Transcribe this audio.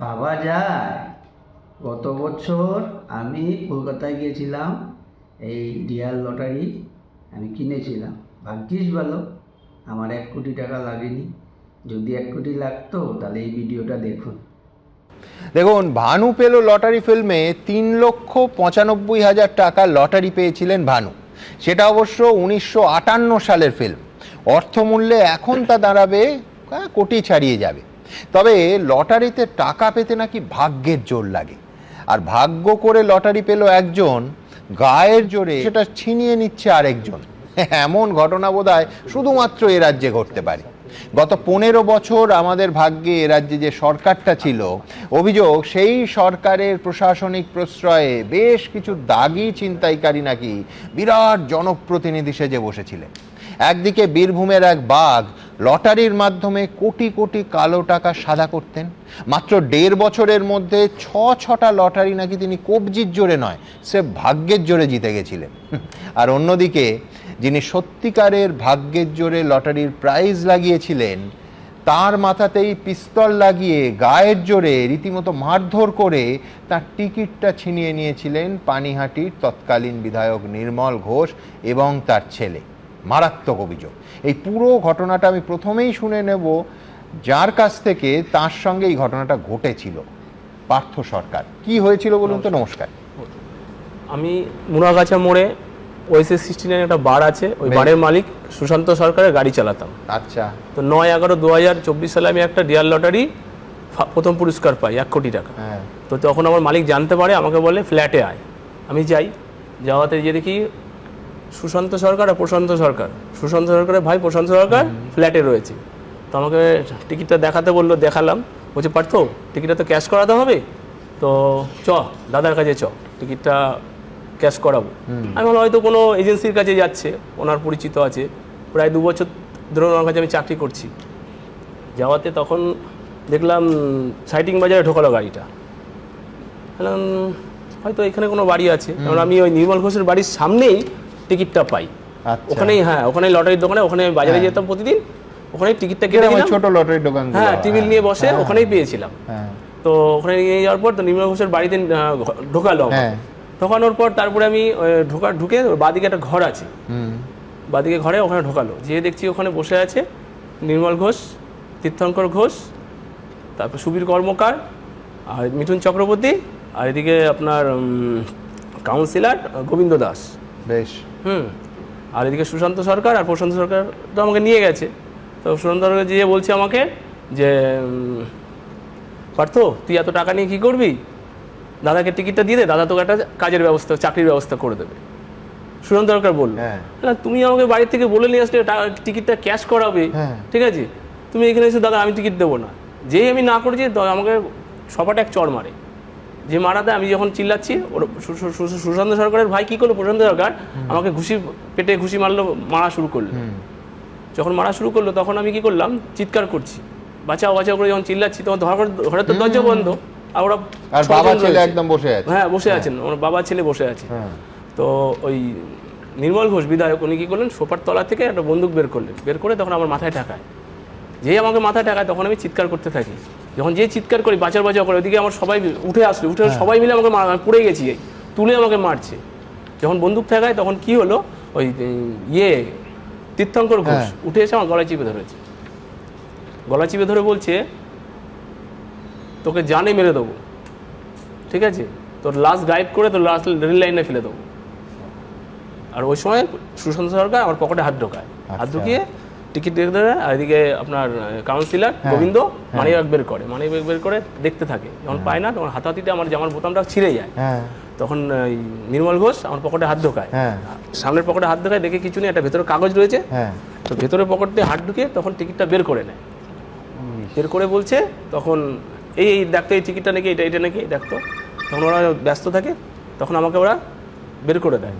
ভাবা যায় গত বছর আমি কলকাতায় গিয়েছিলাম, এই ডিয়ার লটারি আমি কিনেছিলাম। ভাগ্যিস ভালো আমার 1 কোটি টাকা লাগেনি। যদি 1 কোটি লাগতো তাহলে এই ভিডিওটা দেখুন। দেখুন, ভানু পেল লটারি ফিল্মে 3,95,000 টাকা লটারি পেয়েছিলেন ভানু। সেটা অবশ্য 1958 সালের ফিল্ম। অর্থমূল্যে এখন তা দাঁড়াবে কোটি ছাড়িয়ে যাবে। তবে লটারিতে টাকা পেতে নাকি ভাগ্যের জোর লাগে, আর ভাগ্য করে লটারি পেল একজন, গায়ের জোরে সেটা ছিনিয়ে নিচ্ছে আরেকজন। এমন ঘটনা বোধহয় শুধুমাত্র এ রাজ্যে ঘটতে পারে। গত 15 বছর আমাদের ভাগ্যে এ রাজ্যে যে সরকারটা ছিল, অভিযোগ সেই সরকারের প্রশাসনিক প্রশ্রয়ে বেশ কিছু দাগি ছিনতাইকারী নাকি বিরাট জনপ্রতিনিধি সেজে বসেছিলেন। একদিকে বীরভূমের এক বাঘ লটারির মাধ্যমে কোটি কোটি কালো টাকা সাদা করতেন। মাত্র 1.5 বছরের মধ্যে 6টা লটারি নাকি তিনি কবজির জোরে নয়, সে ভাগ্যের জোরে জিতে গেছিলেন। আর অন্যদিকে যিনি সত্যিকারের ভাগ্যের জোরে লটারির প্রাইজ লাগিয়েছিলেন, তার মাথাতেই পিস্তল লাগিয়ে গায়ের জোরে রীতিমতো মারধর করে তার টিকিটটা ছিনিয়ে নিয়েছিলেন পানিহাটির তৎকালীন বিধায়ক নির্মল ঘোষ এবং তার ছেলে। মারাত্মক অভিযোগ। এই পুরো ঘটনাটা আমি প্রথমেই শুনে নেব যার কাছ থেকে, তার সঙ্গে এই ঘটনাটা ঘটেছিল, পার্থ সরকার। কি হয়েছিল বলুন তো? নমস্কার। আমি মুনাগাছা মোড়ে ওএসএস 69 একটা বার আছে, ওই বারের মালিক সুশান্ত সরকারের গাড়ি চালাতাম। আচ্ছা। তো 9/11/2024 সালে আমি একটা ডিয়ার লটারি প্রথম পুরস্কার পাই 1 কোটি টাকা। তো তখন আমার মালিক জানতে পারে, আমাকে বলে ফ্ল্যাটে আয়। আমি যাই, যাওয়াতে গিয়ে দেখি সুশান্ত সরকার আর প্রশান্ত সরকার, সুশান্ত সরকারের ভাই প্রশান্ত সরকার ফ্ল্যাটে রয়েছে। তো আমাকে টিকিটটা দেখাতে বললো, দেখালাম। বলছে পার্থ, টিকিটটা তো ক্যাশ করাতে হবে, তো দাদার কাছে টিকিটটা ক্যাশ করাবো। আমি বললাম হয়তো কোনো এজেন্সির কাছে যাচ্ছে, ওনার পরিচিত আছে। প্রায় 2 বছর ধরে ওনার কাছে আমি চাকরি করছি। যাওয়াতে তখন দেখলাম সাইটিং বাজারে ঢোকালো গাড়িটা। বললাম হয়তো এখানে কোনো বাড়ি আছে, কারণ আমি ওই নির্মল ঘোষের বাড়ির সামনেই টিকিটটা পাই। ওখানেই, ওখানেই লটারির দোকানে, ওখানে বাজারে যেতাম প্রতিদিন, ওখানেই টিকিটটা কেটে দিলাম। ছোট লটারির দোকান, টেবিল নিয়ে বসে ওখানেই পেয়েছিলাম। তো ওখানে নিয়ে যাওয়ার পর তো নির্মল ঘোষের বাড়িতে ঢোকালো। ঢোকানোর পর তারপরে আমি ঢুকে বাদিকে একটা ঘর আছে, বাদিকে ঘরে ওখানে ঢোকালো। যেয়ে দেখছি ওখানে বসে আছে নির্মল ঘোষ, তীর্থঙ্কর ঘোষ, তারপর সুবীর কর্মকার আর মিঠুন চক্রবর্তী, আর এদিকে আপনার কাউন্সিলর গোবিন্দ দাস। বেশ। আর এদিকে সুশান্ত সরকার আর প্রশান্ত সরকার তো আমাকে নিয়ে গেছে। তো সুশান্ত সরকার যেয়ে বলছে আমাকে যে পার্থ, তুই এত টাকা নিয়ে কী করবি? দাদাকে টিকিটটা দিয়ে দে, দাদা তোকে একটা কাজের ব্যবস্থা, চাকরির ব্যবস্থা করে দেবে। সুশান্ত সরকার বলল, তুমি আমাকে বাড়ির থেকে বলে নিয়ে আসলে টিকিটটা ক্যাশ করাবে, ঠিক আছে, তুমি এখানে এসে দাদা আমি টিকিট দেবো না। যেই আমি না করেছি আমাকে সপাটা এক চড় মারে। যে মারাতে আমি যখন চিল্লাচ্ছি, সুশান্ত সরকারের ভাই কী করলো, প্রশান্ত সরকার আমাকে পেটে ঘুষি মারা শুরু করলো। যখন মারা শুরু করলো তখন আমি কি করলাম, চিৎকার করছি, বাঁচাও বাঁচাও করে যখন চিল্লাচ্ছি, তখন ঘরের তো দরজা বন্ধ, আর ওরা বাবা ছেলে একদম বসে আছে। বসে আছেন, ওর বাবা ছেলে বসে আছে। তো ওই নির্মল ঘোষ বিধায়ক উনি কি করলেন, সোফার তলা থেকে একটা বন্দুক বের করলেন, বের করে তখন আমার মাথায় ঠেকায়। যেই আমাকে মাথায় ঠেকায় তখন আমি চিৎকার করতে থাকি। যখন যে চিৎকার করি, বাঁচাও বাঁচাও করে, ওইদিকে আমার সবাই উঠে সবাই মিলে আমাকে পড়ে গেছি, তুলে আমাকে মারছে। যখন বন্দুক ঠেকায় তখন কি হলো, ওই তীর্থঙ্কর ঘোষ উঠে এসে আমার গলায় চিপে ধরেছে। গলা চিপে ধরে বলছে, তোকে জানে মেরে দেবো, ঠিক আছে, তোর লাশ গায়েব করে তোর লাশ রেল লাইনে ফেলে দেবো। আর ওই সময় সুশান্ত সরকার আমার পকেটে হাত ঢোকায়, হাত ঢুকিয়ে টিকিট দেখতে দেয়। আর এদিকে আপনার কাউন্সিলর গোবিন্দ মানিব্যাগ বের করে দেখতে থাকে। যখন পায় না তখন হাতাহাতিতে আমার জামার বোতামটা ছিঁড়ে যায়। তখন নির্মল ঘোষ আমার পকেটে হাত ঢোকায়, সামনের পকেটে হাত ঢোকায়, দেখে কিছু নেই, একটা ভেতরে কাগজ রয়েছে। তো ভেতরে পকেটে হাত ঢুকিয়ে তখন টিকিটটা বের করে নেয়। বের করে বলছে তখন এই দেখতো, এই টিকিটটা নাকি এটা নাকি দেখতো। তখন ওরা ব্যস্ত থাকে, তখন আমাকে ওরা বের করে দেয়।